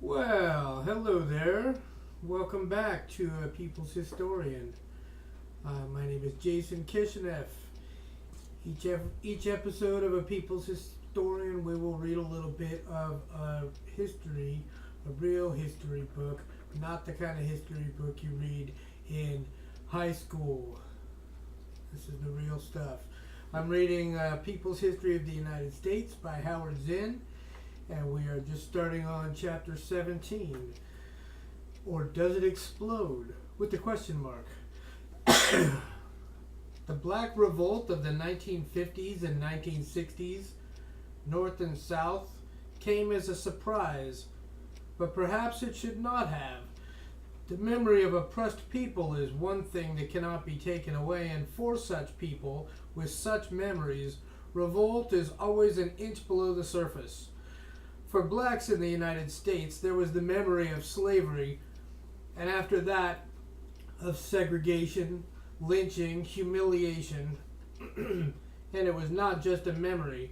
Well, hello there. Welcome back to A People's Historian. My name is Jason Kishinev. Each episode of A People's Historian, we will read a little bit of history, a real history book, not the kind of history book you read in high school. This is the real stuff. I'm reading People's History of the United States by Howard Zinn. And we are just starting on chapter 17. Or does it explode? With the question mark. The Black Revolt of the 1950s and 1960s, North and South, came as a surprise. But perhaps it should not have. The memory of oppressed people is one thing that cannot be taken away, and for such people, with such memories, revolt is always an inch below the surface. For blacks in the United States, there was the memory of slavery, and after that, of segregation, lynching, humiliation, and it was not just a memory,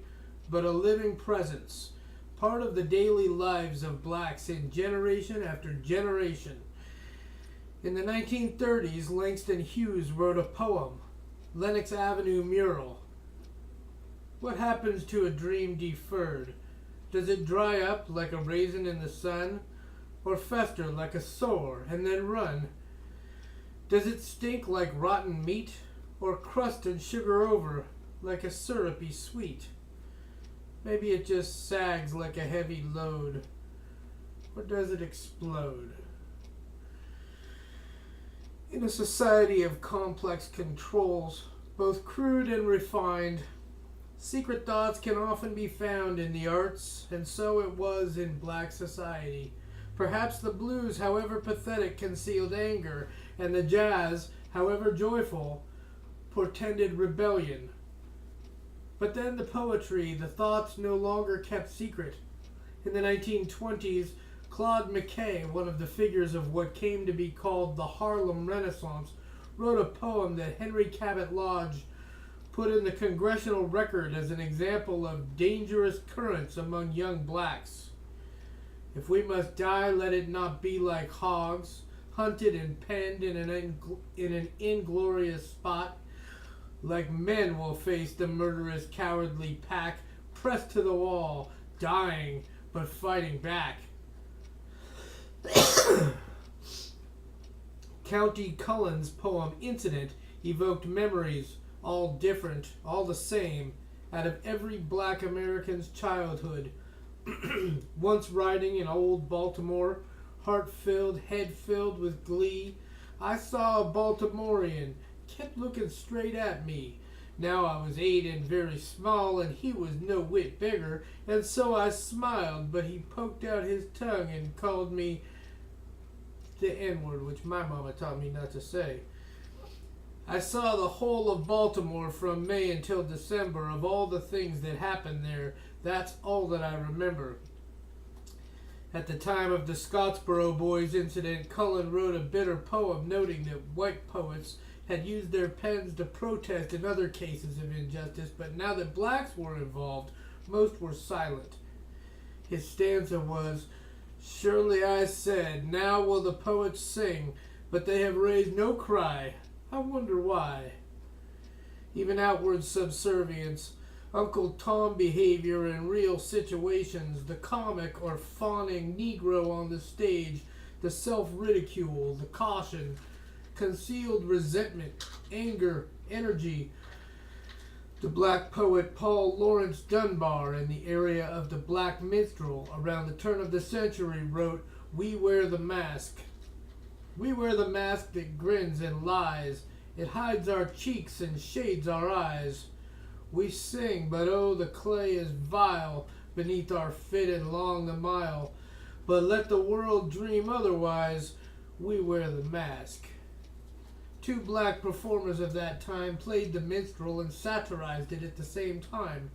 but a living presence, part of the daily lives of blacks in generation after generation. In the 1930s, Langston Hughes wrote a poem, Lenox Avenue Mural. What happens to a dream deferred? Does it dry up like a raisin in the sun, or fester like a sore and then run? Does it stink like rotten meat, or crust and sugar over like a syrupy sweet? Maybe it just sags like a heavy load, or does it explode? In a society of complex controls, both crude and refined, secret thoughts can often be found in the arts, and so it was in black society. Perhaps the blues, however pathetic, concealed anger, and the jazz, however joyful, portended rebellion. But then the poetry, the thoughts no longer kept secret. In the 1920s, Claude McKay, one of the figures of what came to be called the Harlem Renaissance, wrote a poem that Henry Cabot Lodge put in the Congressional Record as an example of dangerous currents among young blacks. If we must die, let it not be like hogs, hunted and penned in an inglorious spot. Like men we'll face the murderous, cowardly pack, pressed to the wall, dying but fighting back. County Cullen's poem Incident evoked memories, all different, all the same, out of every black American's childhood. Once riding in old Baltimore, heart-filled, head-filled with glee, I saw a Baltimorean, kept looking straight at me. Now I was 8 and very small, and he was no whit bigger, and so I smiled, but he poked out his tongue and called me the N-word, which my mama taught me not to say. I saw the whole of Baltimore from May until December. Of all the things that happened there, that's all that I remember. At the time of the Scottsboro Boys incident, Cullen wrote a bitter poem noting that white poets had used their pens to protest in other cases of injustice, but now that blacks were involved, most were silent. His stanza was, "Surely I said, now will the poets sing, but they have raised no cry. I wonder why." Even outward subservience, Uncle Tom behavior in real situations, the comic or fawning Negro on the stage, the self-ridicule, the caution, concealed resentment, anger, energy. The black poet Paul Laurence Dunbar, in the area of the black minstrel around the turn of the century, wrote, "We wear the mask. We wear the mask that grins and lies. It hides our cheeks and shades our eyes. We sing, but oh, the clay is vile beneath our fit and long the mile. But let the world dream otherwise. We wear the mask." Two black performers of that time played the minstrel and satirized it at the same time.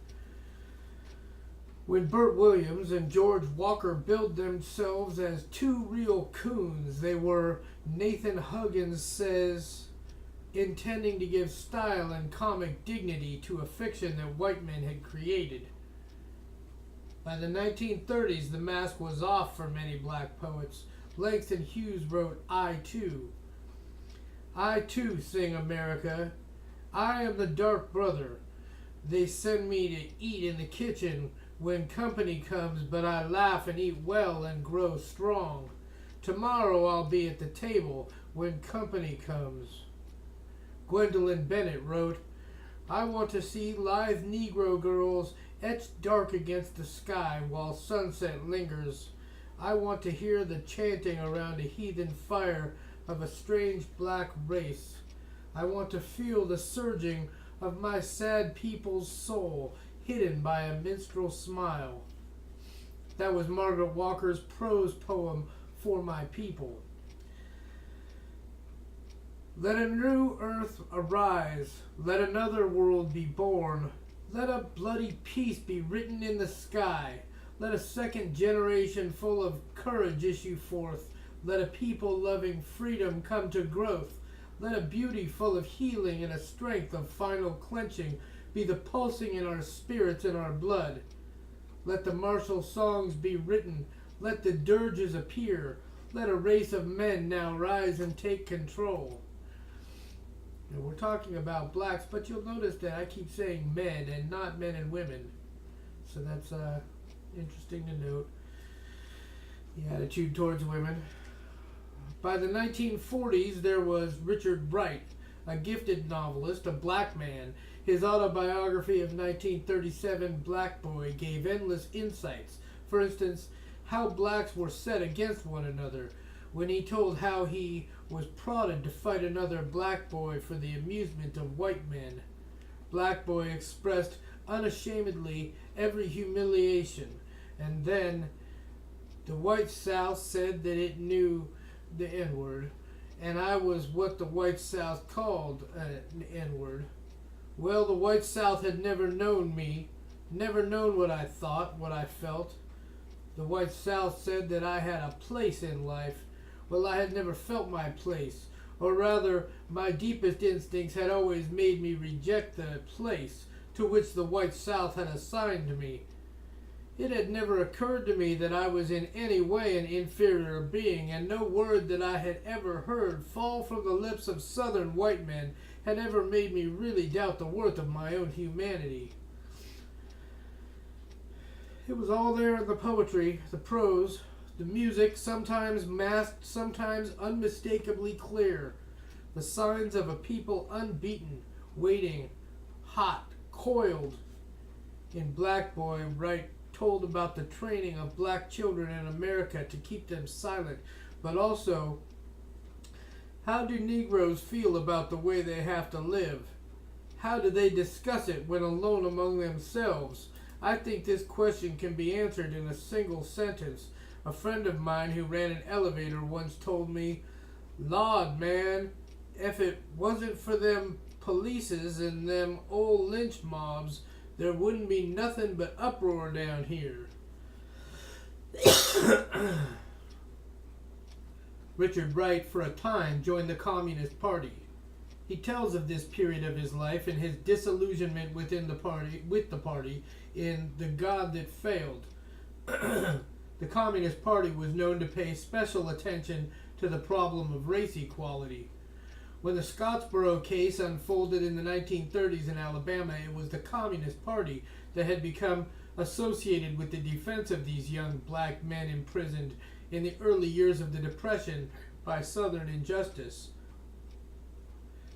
When Burt Williams and George Walker billed themselves as two real coons, they were, Nathan Huggins says, intending to give style and comic dignity to a fiction that white men had created. By the 1930s, the mask was off for many black poets. Langston Hughes wrote, I too, sing America. I am the dark brother. They send me to eat in the kitchen when company comes, but I laugh and eat well and grow strong. Tomorrow I'll be at the table when company comes. Gwendolyn Bennett wrote, I want to see lithe Negro girls etched dark against the sky while sunset lingers. I want to hear the chanting around a heathen fire of a strange black race. I want to feel the surging of my sad people's soul hidden by a minstrel smile. That was Margaret Walker's prose poem, For My People. Let a new earth arise, let another world be born, let a bloody peace be written in the sky, let a second generation full of courage issue forth, let a people loving freedom come to growth, let a beauty full of healing and a strength of final clenching be the pulsing in our spirits and our blood. Let the martial songs be written, let the dirges appear, let a race of men now rise and take control. Now we're talking about blacks, but you'll notice that I keep saying men and not men and women. So that's interesting to note. The attitude towards women. By the 1940s, there was Richard Wright, a gifted novelist, a black man. His autobiography of 1937, Black Boy, gave endless insights. For instance, how blacks were set against one another, when he told how he was prodded to fight another black boy for the amusement of white men. Black Boy expressed unashamedly every humiliation, and then the white South said that it knew the N-word, and I was what the white South called an N-word. Well, the white South had never known me, never known what I thought, what I felt. The white South said that I had a place in life. Well, I had never felt my place, or rather, my deepest instincts had always made me reject the place to which the white South had assigned me. It had never occurred to me that I was in any way an inferior being, and no word that I had ever heard fall from the lips of Southern white men had ever made me really doubt the worth of my own humanity. It was all there in the poetry, the prose, the music, sometimes masked, sometimes unmistakably clear. The signs of a people unbeaten, waiting, hot, coiled. In Black Boy, Wright told about the training of black children in America to keep them silent, but also, how do Negroes feel about the way they have to live? How do they discuss it when alone among themselves? I think this question can be answered in a single sentence. A friend of mine who ran an elevator once told me, Lord, man, if it wasn't for them polices and them old lynch mobs, there wouldn't be nothing but uproar down here. Richard Wright, for a time, joined the Communist Party. He tells of this period of his life and his disillusionment with the party in The God That Failed. The Communist Party was known to pay special attention to the problem of race equality. When the Scottsboro case unfolded in the 1930s in Alabama, it was the Communist Party that had become associated with the defense of these young black men imprisoned in the early years of the Depression by Southern injustice.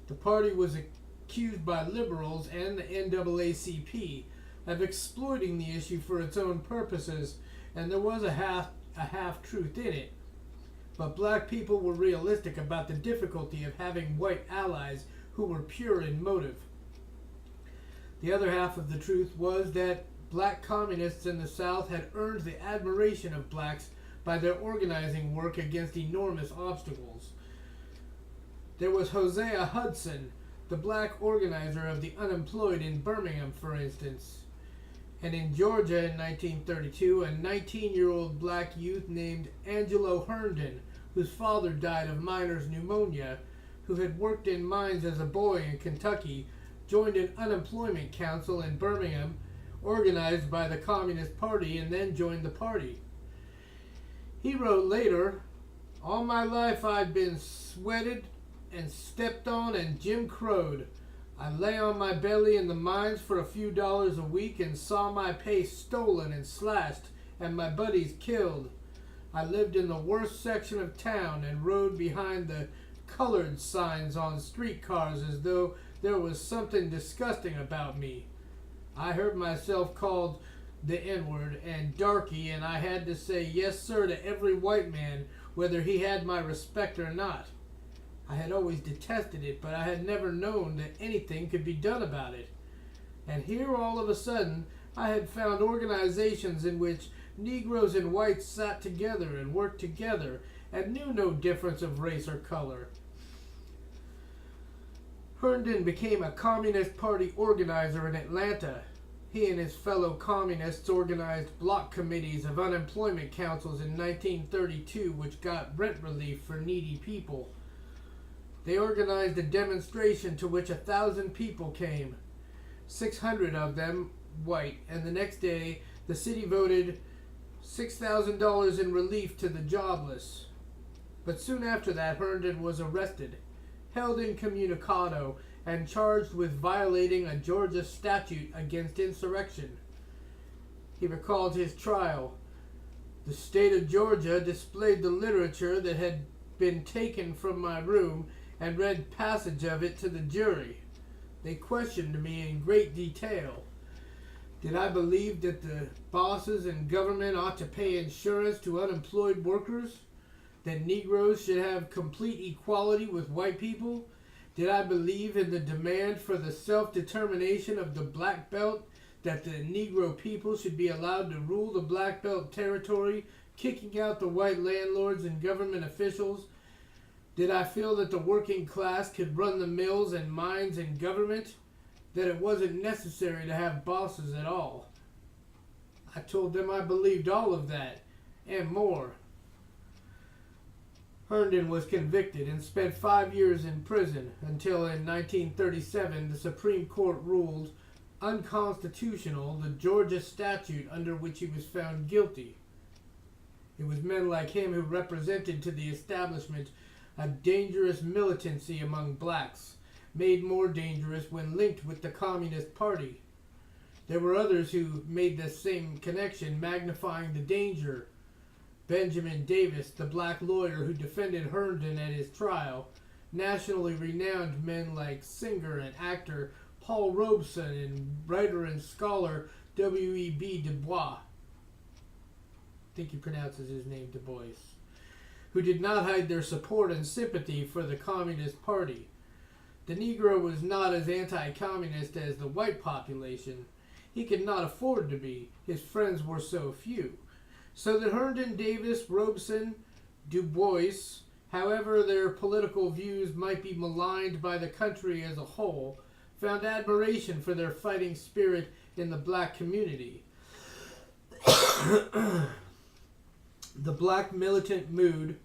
The party was accused by liberals and the NAACP of exploiting the issue for its own purposes, and there was a half-truth in it. But black people were realistic about the difficulty of having white allies who were pure in motive. The other half of the truth was that black communists in the South had earned the admiration of blacks by their organizing work against enormous obstacles. There was Hosea Hudson, the black organizer of the unemployed in Birmingham, for instance. And in Georgia in 1932, a 19-year-old black youth named Angelo Herndon, whose father died of miner's pneumonia, who had worked in mines as a boy in Kentucky, joined an unemployment council in Birmingham organized by the Communist Party, and then joined the party. He wrote later, "All my life I'd been sweated and stepped on and Jim Crowed. I lay on my belly in the mines for a few dollars a week and saw my pay stolen and slashed and my buddies killed. I lived in the worst section of town and rode behind the colored signs on streetcars as though there was something disgusting about me. I heard myself called the N-word and darky, and I had to say yes sir to every white man, whether he had my respect or not. I had always detested it, but I had never known that anything could be done about it. And here all of a sudden I had found organizations in which Negroes and whites sat together and worked together and knew no difference of race or color." Herndon became a Communist Party organizer in Atlanta. He and his fellow communists organized block committees of unemployment councils in 1932, which got rent relief for needy people. They organized a demonstration to which 1,000 people came, 600 of them white, and the next day the city voted $6,000 in relief to the jobless. But soon after that, Herndon was arrested, held incommunicado, and charged with violating a Georgia statute against insurrection. He recalled his trial. "The state of Georgia displayed the literature that had been taken from my room and read passage of it to the jury. They questioned me in great detail. Did I believe that the bosses and government ought to pay insurance to unemployed workers? That Negroes should have complete equality with white people? Did I believe in the demand for the self-determination of the Black Belt, that the Negro people should be allowed to rule the Black Belt territory, kicking out the white landlords and government officials? Did I feel that the working class could run the mills and mines and government? That it wasn't necessary to have bosses at all? I told them I believed all of that, and more." Herndon was convicted and spent 5 years in prison until in 1937 the Supreme Court ruled unconstitutional the Georgia statute under which he was found guilty. It was men like him who represented to the establishment a dangerous militancy among blacks, made more dangerous when linked with the Communist Party. There were others who made the same connection, magnifying the danger. Benjamin Davis, the black lawyer who defended Herndon at his trial, nationally renowned men like singer and actor Paul Robeson and writer and scholar W.E.B. Du Bois. I think he pronounces his name Du Bois, who did not hide their support and sympathy for the Communist Party. The Negro was not as anti-communist as the white population. He could not afford to be. His friends were so few. So that Herndon, Davis, Robeson, Du Bois, however their political views might be maligned by the country as a whole, found admiration for their fighting spirit in the black community. The black militant mood,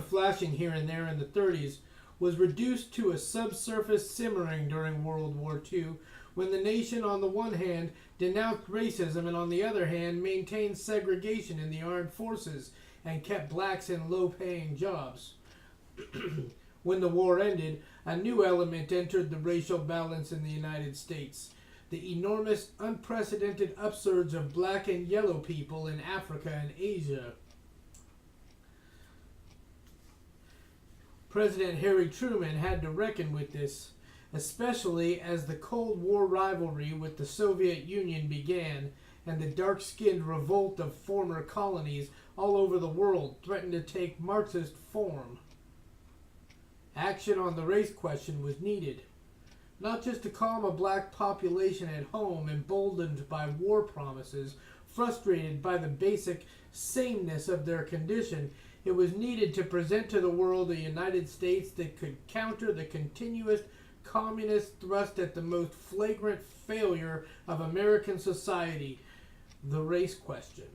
flashing here and there in the 30s, was reduced to a subsurface simmering during World War II, when the nation on the one hand denounced racism and on the other hand maintained segregation in the armed forces and kept blacks in low-paying jobs. When the war ended, a new element entered the racial balance in the United States: the enormous, unprecedented upsurge of black and yellow people in Africa and Asia. President Harry Truman had to reckon with this, especially as the Cold War rivalry with the Soviet Union began and the dark-skinned revolt of former colonies all over the world threatened to take Marxist form. Action on the race question was needed, not just to calm a black population at home emboldened by war promises, frustrated by the basic sameness of their condition. It was needed to present to the world a United States that could counter the continuous communist thrust at the most flagrant failure of American society, the race question.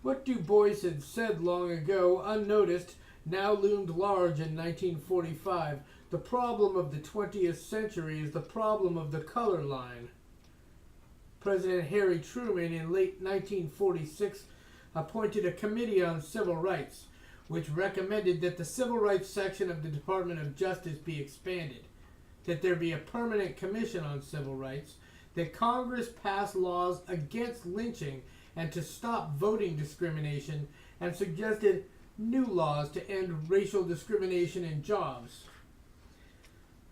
What Du Bois had said long ago, unnoticed, now loomed large in 1945. The problem of the 20th century is the problem of the color line. President Harry Truman in late 1946 appointed a committee on civil rights, which recommended that the civil rights section of the Department of Justice be expanded, that there be a permanent commission on civil rights, that Congress pass laws against lynching and to stop voting discrimination, and suggested new laws to end racial discrimination in jobs.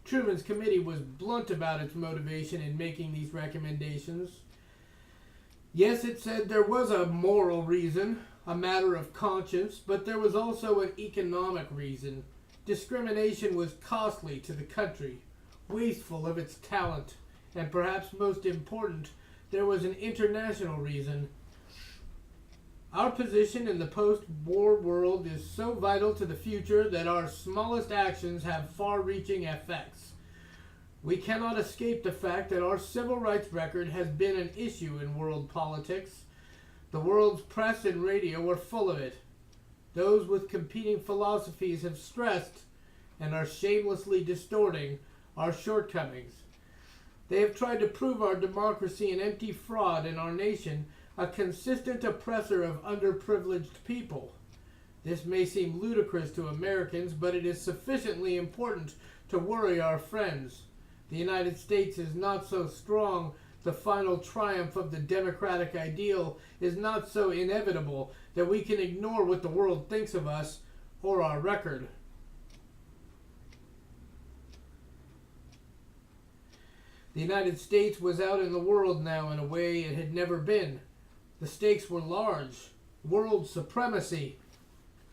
Truman's committee was blunt about its motivation in making these recommendations. Yes, it said there was a moral reason, a matter of conscience, but there was also an economic reason. Discrimination was costly to the country, wasteful of its talent, and perhaps most important, there was an international reason. Our position in the post-war world is so vital to the future that our smallest actions have far-reaching effects. We cannot escape the fact that our civil rights record has been an issue in world politics. The world's press and radio are full of it. Those with competing philosophies have stressed and are shamelessly distorting our shortcomings. They have tried to prove our democracy an empty fraud and our nation a consistent oppressor of underprivileged people. This may seem ludicrous to Americans, but it is sufficiently important to worry our friends. The United States is not so strong. The final triumph of the democratic ideal is not so inevitable that we can ignore what the world thinks of us or our record. The United States was out in the world now in a way it had never been. The stakes were large, world supremacy.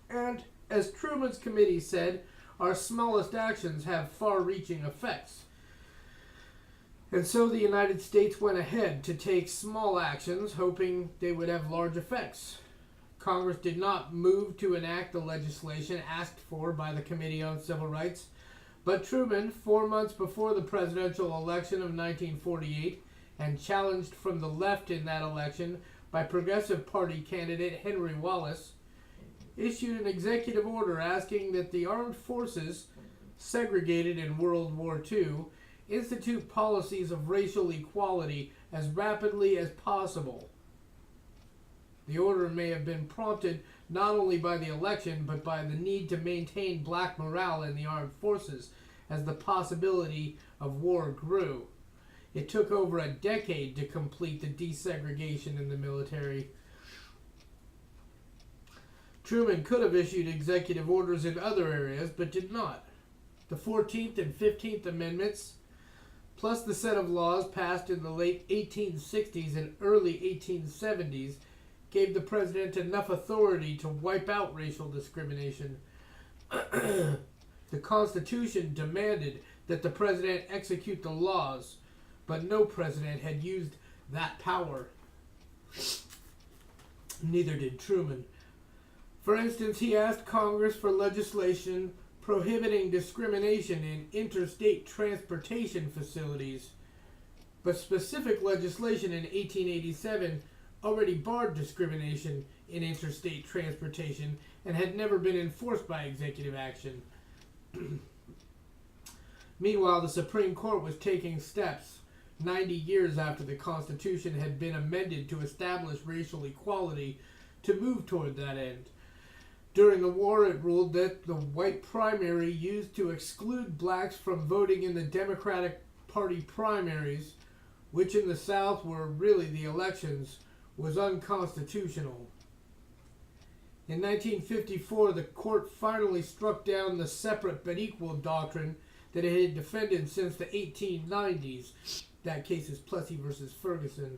And, as Truman's committee said, our smallest actions have far-reaching effects. And so the United States went ahead to take small actions, hoping they would have large effects. Congress did not move to enact the legislation asked for by the Committee on Civil Rights, but Truman, 4 months before the presidential election of 1948, and challenged from the left in that election by Progressive Party candidate Henry Wallace, issued an executive order asking that the armed forces, segregated in World War II, institute policies of racial equality as rapidly as possible. The order may have been prompted not only by the election, but by the need to maintain black morale in the armed forces as the possibility of war grew. It took over a decade to complete the desegregation in the military. Truman could have issued executive orders in other areas, but did not. The 14th and 15th Amendments, plus the set of laws passed in the late 1860s and early 1870s, gave the president enough authority to wipe out racial discrimination. The Constitution demanded that the president execute the laws, but no president had used that power. Neither did Truman. For instance, he asked Congress for legislation prohibiting discrimination in interstate transportation facilities, but specific legislation in 1887 already barred discrimination in interstate transportation and had never been enforced by executive action. Meanwhile, the Supreme Court was taking steps 90 years after the Constitution had been amended to establish racial equality to move toward that end. During the war, it ruled that the white primary used to exclude blacks from voting in the Democratic Party primaries, which in the South were really the elections, was unconstitutional. In 1954, the court finally struck down the separate but equal doctrine that it had defended since the 1890s. That case is Plessy versus Ferguson.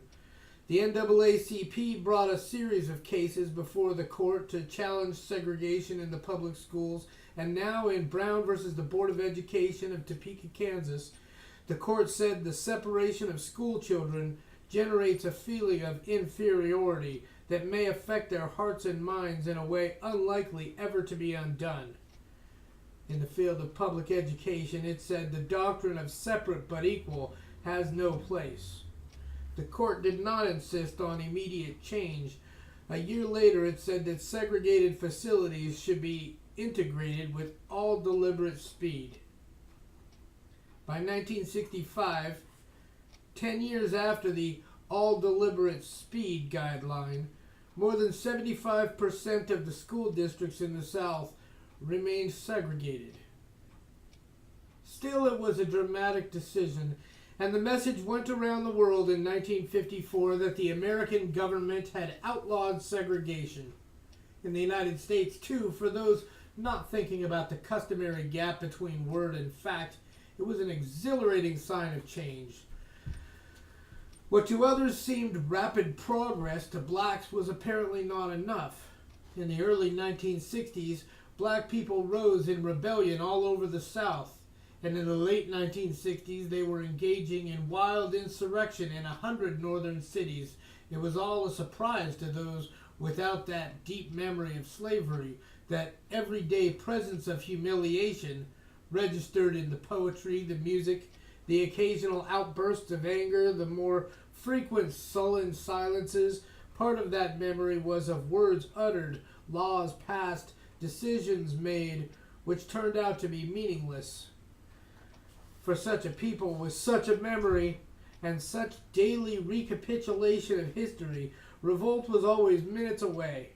The NAACP brought a series of cases before the court to challenge segregation in the public schools, and now in Brown versus the Board of Education of Topeka, Kansas, the court said the separation of school children generates a feeling of inferiority that may affect their hearts and minds in a way unlikely ever to be undone. In the field of public education, it said the doctrine of separate but equal has no place. The court did not insist on immediate change. A year later, it said that segregated facilities should be integrated with all deliberate speed. By 1965, 10 years after the all deliberate speed guideline, more than 75% of the school districts in the South remained segregated. Still, it was a dramatic decision, and the message went around the world in 1954 that the American government had outlawed segregation. In the United States, too, for those not thinking about the customary gap between word and fact, it was an exhilarating sign of change. What to others seemed rapid progress, to blacks was apparently not enough. In the early 1960s, black people rose in rebellion all over the South, and in the late 1960s they were engaging in wild insurrection in 100 northern cities. It was all a surprise to those without that deep memory of slavery, that everyday presence of humiliation registered in the poetry, the music, the occasional outbursts of anger, the more frequent sullen silences. Part of that memory was of words uttered, laws passed, decisions made, which turned out to be meaningless. For such a people with such a memory and such daily recapitulation of history, revolt was always minutes away,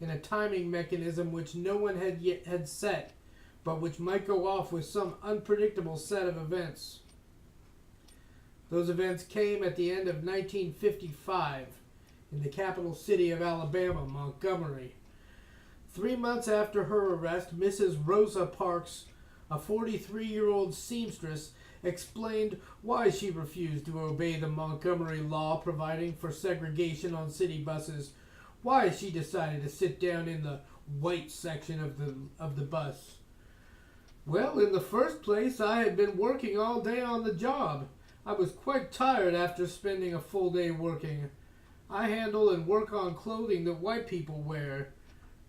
in a timing mechanism which no one had set, but which might go off with some unpredictable set of events. Those events came at the end of 1955 in the capital city of Alabama, Montgomery. 3 months after her arrest, Mrs. Rosa Parks, a 43-year-old seamstress, explained why she refused to obey the Montgomery law providing for segregation on city buses, why she decided to sit down in the white section of the bus. Well, in the first place, I had been working all day on the job. I was quite tired after spending a full day working. I handle and work on clothing that white people wear.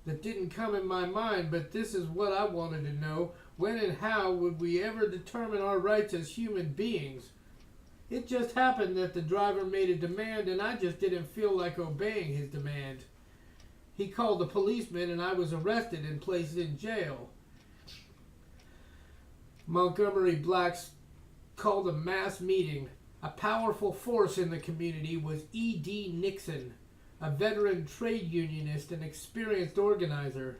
That didn't come in my mind, but this is what I wanted to know. When and how would we ever determine our rights as human beings? It just happened that the driver made a demand and I just didn't feel like obeying his demand. He called the policeman and I was arrested and placed in jail. Montgomery blacks called a mass meeting. A powerful force in the community was E.D. Nixon, a veteran trade unionist and experienced organizer.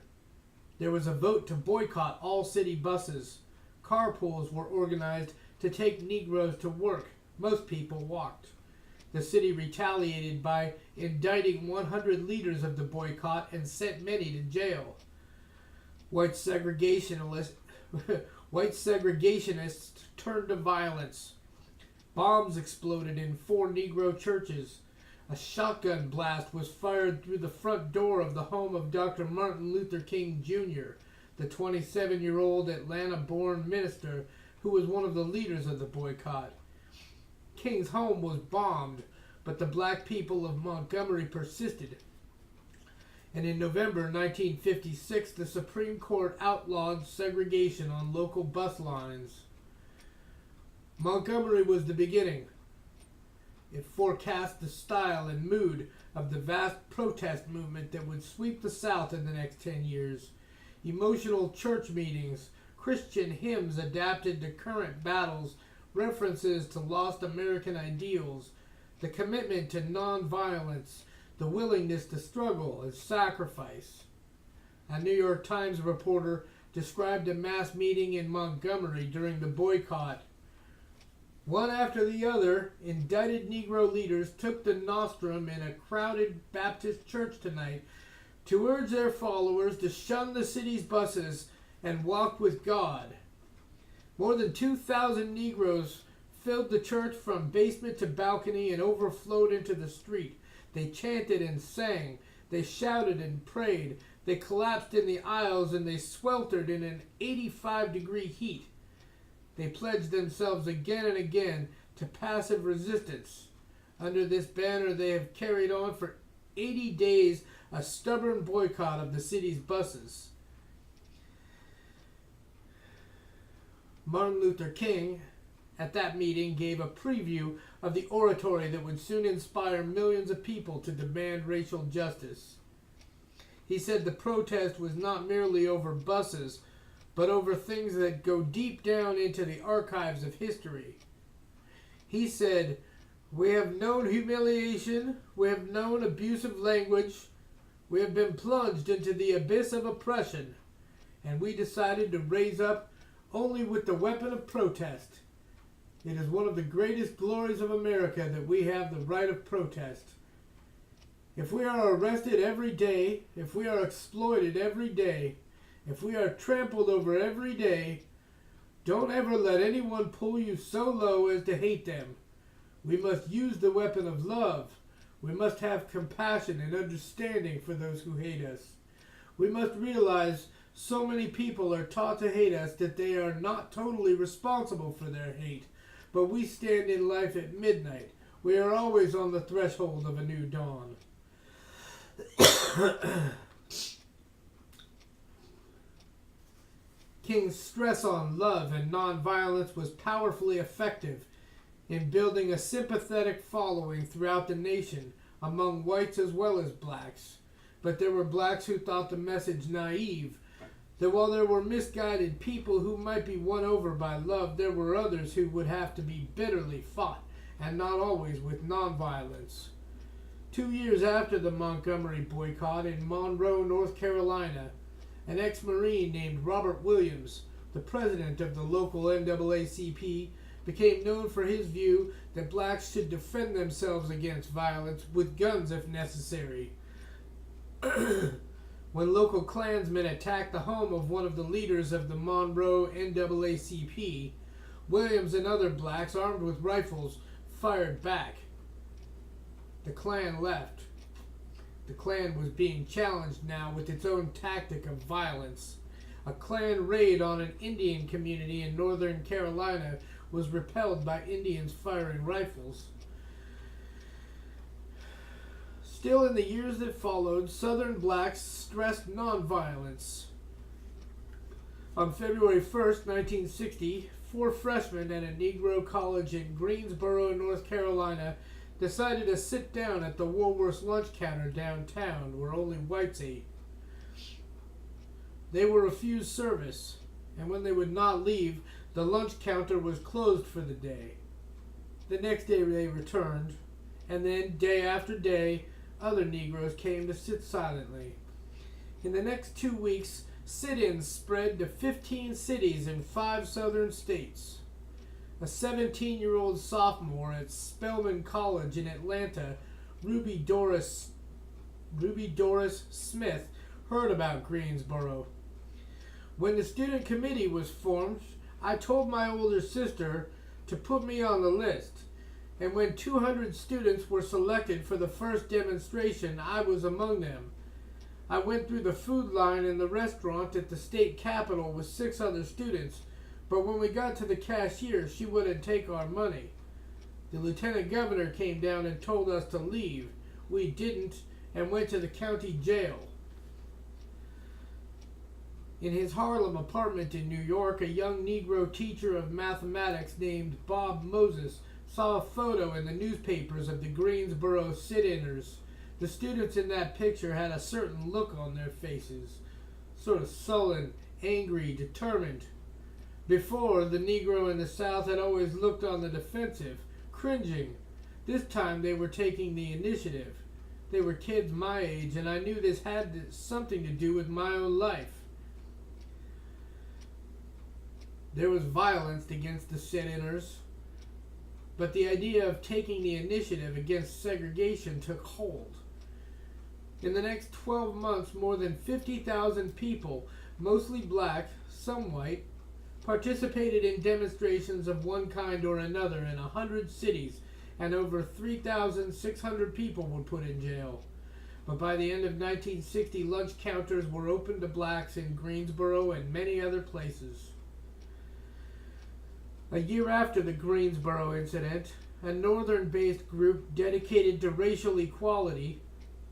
There was a vote to boycott all city buses. Carpools were organized to take Negroes to work. Most people walked. The city retaliated by indicting 100 leaders of the boycott and sent many to jail. White segregationists turned to violence. Bombs exploded in 4 Negro churches. A shotgun blast was fired through the front door of the home of Dr. Martin Luther King Jr., the 27-year-old Atlanta-born minister who was one of the leaders of the boycott. King's home was bombed, but the black people of Montgomery persisted. And in November 1956, the Supreme Court outlawed segregation on local bus lines. Montgomery was the beginning. It forecast the style and mood of the vast protest movement that would sweep the South in the next 10 years. Emotional church meetings, Christian hymns adapted to current battles, references to lost American ideals, the commitment to nonviolence, the willingness to struggle and sacrifice. A New York Times reporter described a mass meeting in Montgomery during the boycott. One after the other, indicted Negro leaders took the nostrum in a crowded Baptist church tonight to urge their followers to shun the city's buses and walk with God. More than 2,000 Negroes filled the church from basement to balcony and overflowed into the street. They chanted and sang. They shouted and prayed. They collapsed in the aisles and they sweltered in an 85-degree heat. They pledged themselves again and again to passive resistance. Under this banner, they have carried on for 80 days a stubborn boycott of the city's buses. Martin Luther King, at that meeting, gave a preview of the oratory that would soon inspire millions of people to demand racial justice. He said the protest was not merely over buses, but over things that go deep down into the archives of history. He said, We have known humiliation. We have known abusive language. We have been plunged into the abyss of oppression. And we decided to raise up only with the weapon of protest. It is one of the greatest glories of America that we have the right of protest. If we are arrested every day, if we are exploited every day, if we are trampled over every day, don't ever let anyone pull you so low as to hate them. We must use the weapon of love. We must have compassion and understanding for those who hate us. We must realize so many people are taught to hate us that they are not totally responsible for their hate. But we stand in life at midnight. We are always on the threshold of a new dawn. King's stress on love and nonviolence was powerfully effective in building a sympathetic following throughout the nation among whites as well as blacks. But there were blacks who thought the message naive, that while there were misguided people who might be won over by love, there were others who would have to be bitterly fought, and not always with nonviolence. 2 years after the Montgomery boycott in Monroe, North Carolina, an ex-Marine named Robert Williams, the president of the local NAACP, became known for his view that blacks should defend themselves against violence with guns if necessary. When local Klansmen attacked the home of one of the leaders of the Monroe NAACP, Williams and other blacks armed with rifles fired back. The Klan left. The Klan was being challenged now with its own tactic of violence. A Klan raid on an Indian community in Northern Carolina was repelled by Indians firing rifles. Still, in the years that followed, Southern blacks stressed nonviolence. On February 1st, 1960, 4 freshmen at a Negro college in Greensboro, North Carolina, decided to sit down at the Woolworth's lunch counter downtown, where only whites ate. They were refused service, and when they would not leave, the lunch counter was closed for the day. The next day they returned, and then, day after day, other Negroes came to sit silently. In the next 2 weeks, sit-ins spread to 15 cities in 5 southern states. A 17-year-old sophomore at Spelman College in Atlanta, Ruby Doris Smith, heard about Greensboro. When the student committee was formed, I told my older sister to put me on the list, and when 200 students were selected for the first demonstration, I was among them. I went through the food line in the restaurant at the state capitol with 6 other students, but when we got to the cashier, she wouldn't take our money. The lieutenant governor came down and told us to leave. We didn't, and went to the county jail. In his Harlem apartment in New York, a young Negro teacher of mathematics named Bob Moses saw a photo in the newspapers of the Greensboro sit-inners. The students in that picture had a certain look on their faces, sort of sullen, angry, determined. Before, the Negro in the South had always looked on the defensive, cringing. This time they were taking the initiative. They were kids my age, and I knew this had something to do with my own life. There was violence against the sit-inners, but the idea of taking the initiative against segregation took hold. In the next 12 months, more than 50,000 people, mostly black, some white, participated in demonstrations of one kind or another in 100 cities, and over 3,600 people were put in jail. But by the end of 1960, lunch counters were open to blacks in Greensboro and many other places. A year after the Greensboro incident, a northern-based group dedicated to racial equality,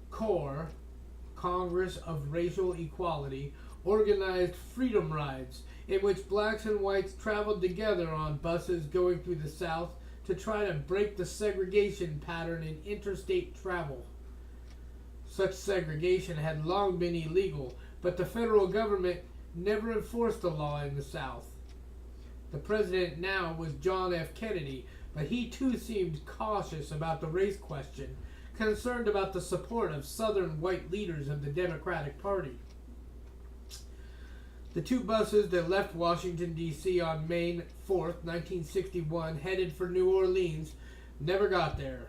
CORE, Congress of Racial Equality, organized freedom rides in which blacks and whites traveled together on buses going through the South to try to break the segregation pattern in interstate travel. Such segregation had long been illegal, but the federal government never enforced the law in the South. The president now was John F. Kennedy, but he too seemed cautious about the race question, concerned about the support of Southern white leaders of the Democratic Party. The two buses that left Washington, D.C. on May 4th, 1961, headed for New Orleans, never got there.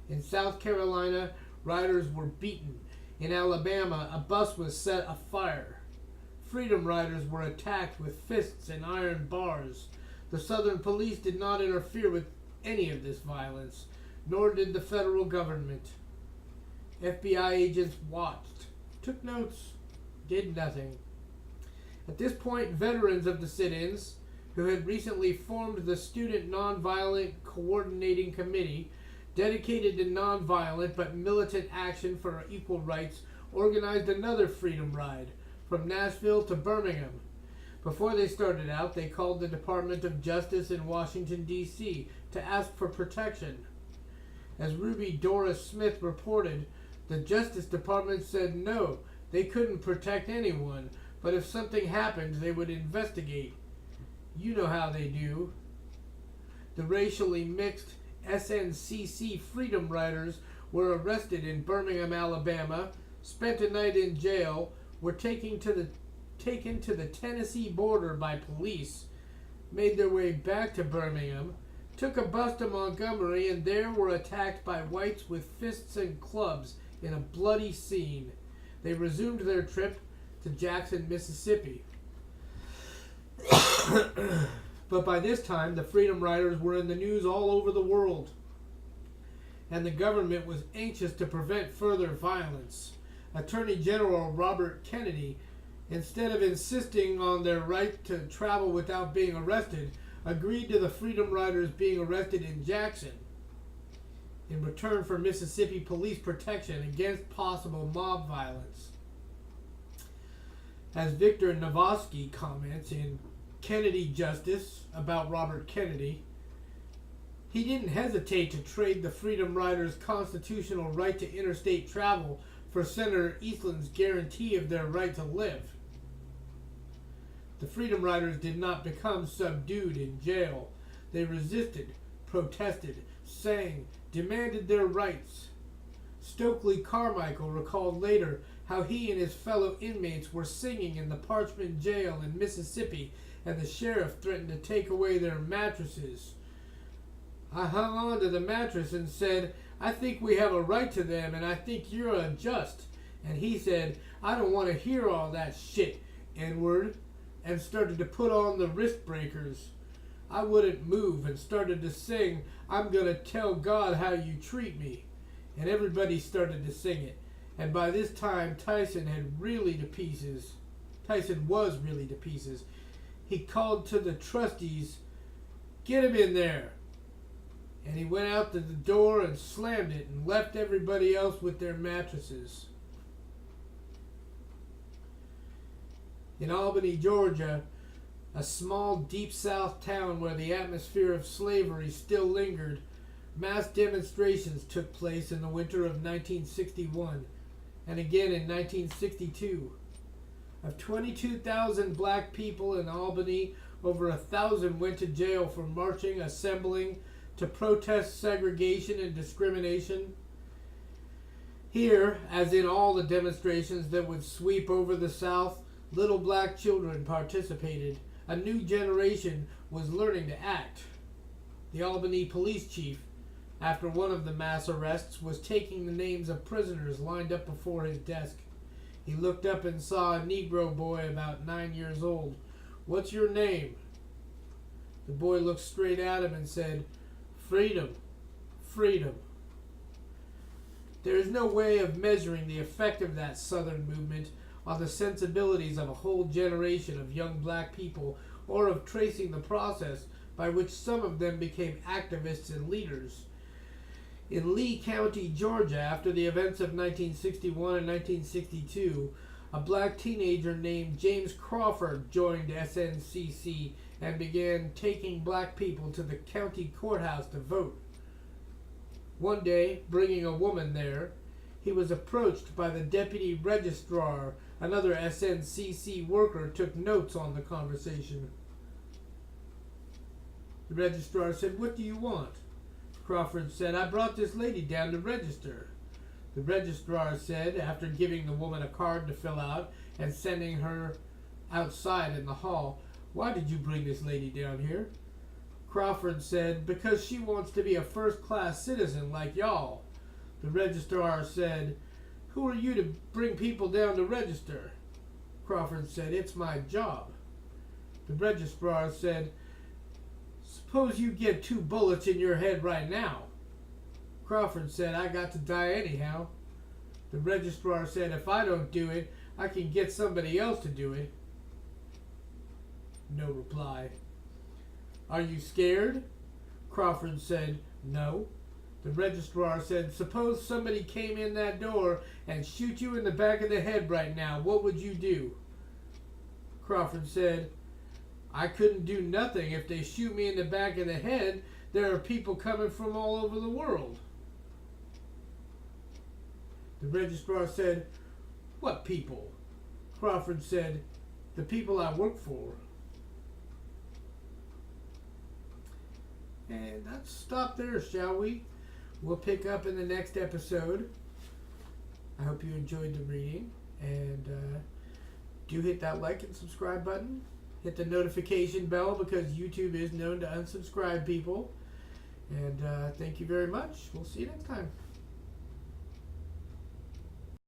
In South Carolina, riders were beaten. In Alabama, a bus was set afire. Freedom riders were attacked with fists and iron bars. The Southern police did not interfere with any of this violence, nor did the federal government. FBI agents watched, took notes, did nothing. At this point, veterans of the sit-ins, who had recently formed the Student Nonviolent Coordinating Committee, dedicated to nonviolent but militant action for equal rights, organized another freedom ride from Nashville to Birmingham. Before they started out, they called the Department of Justice in Washington, D.C. to ask for protection. As Ruby Doris Smith reported, the Justice Department said no, they couldn't protect anyone, but if something happened, they would investigate. You know how they do. The racially mixed SNCC Freedom Riders were arrested in Birmingham, Alabama, spent a night in jail, were taken to the Tennessee border by police, made their way back to Birmingham, took a bus to Montgomery, and there were attacked by whites with fists and clubs in a bloody scene. They resumed their trip to Jackson, Mississippi. But by this time, the Freedom Riders were in the news all over the world, and the government was anxious to prevent further violence. Attorney General Robert Kennedy, instead of insisting on their right to travel without being arrested, agreed to the Freedom Riders being arrested in Jackson in return for Mississippi police protection against possible mob violence. As Victor Navosky comments in Kennedy Justice about Robert Kennedy, he didn't hesitate to trade the Freedom Riders' constitutional right to interstate travel for Senator Eastland's guarantee of their right to live. The Freedom Riders did not become subdued in jail. They resisted, protested, sang, demanded their rights. Stokely Carmichael recalled later how he and his fellow inmates were singing in the Parchman jail in Mississippi, and the sheriff threatened to take away their mattresses. I hung on to the mattress and said, "I think we have a right to them, and I think you're unjust." And he said, "I don't want to hear all that shit, N-word," and started to put on the wrist breakers. I wouldn't move and started to sing, "I'm gonna tell God how you treat me." And everybody started to sing it. And by this time, Tyson was really to pieces. He called to the trustees, "Get him in there." And he went out to the door and slammed it and left everybody else with their mattresses. In Albany, Georgia, a small deep south town where the atmosphere of slavery still lingered, mass demonstrations took place in the winter of 1961 and again in 1962. Of 22,000 black people in Albany, over 1,000 went to jail for marching, assembling, to protest segregation and discrimination. Here, as in all the demonstrations that would sweep over the South, little black children participated. A new generation was learning to act. The Albany police chief, after one of the mass arrests, was taking the names of prisoners lined up before his desk. He looked up and saw a Negro boy about 9 years old. "What's your name?" The boy looked straight at him and said, "Freedom, freedom." There is no way of measuring the effect of that Southern movement on the sensibilities of a whole generation of young black people, or of tracing the process by which some of them became activists and leaders. In Lee County, Georgia, after the events of 1961 and 1962, a black teenager named James Crawford joined SNCC and began taking black people to the county courthouse to vote. One day, bringing a woman there, he was approached by the deputy registrar. Another SNCC worker took notes on the conversation. The registrar said, "What do you want?" Crawford said, "I brought this lady down to register." The registrar said, after giving the woman a card to fill out and sending her outside in the hall, "Why did you bring this lady down here?" Crawford said, "Because she wants to be a first-class citizen like y'all." The registrar said, "Who are you to bring people down to register?" Crawford said, "It's my job." The registrar said, "Suppose you get 2 bullets in your head right now." Crawford said, "I got to die anyhow." The registrar said, "If I don't do it, I can get somebody else to do it." No reply. "Are you scared?" Crawford said, "No." The registrar said, "Suppose somebody came in that door and shoot you in the back of the head right now. What would you do?" Crawford said, "I couldn't do nothing. If they shoot me in the back of the head, there are people coming from all over the world." The registrar said, "What people?" Crawford said, "The people I work for." And let's stop there, shall we? We'll pick up in the next episode. I hope you enjoyed the reading. And do hit that like and subscribe button. Hit the notification bell because YouTube is known to unsubscribe people. And thank you very much. We'll see you next time.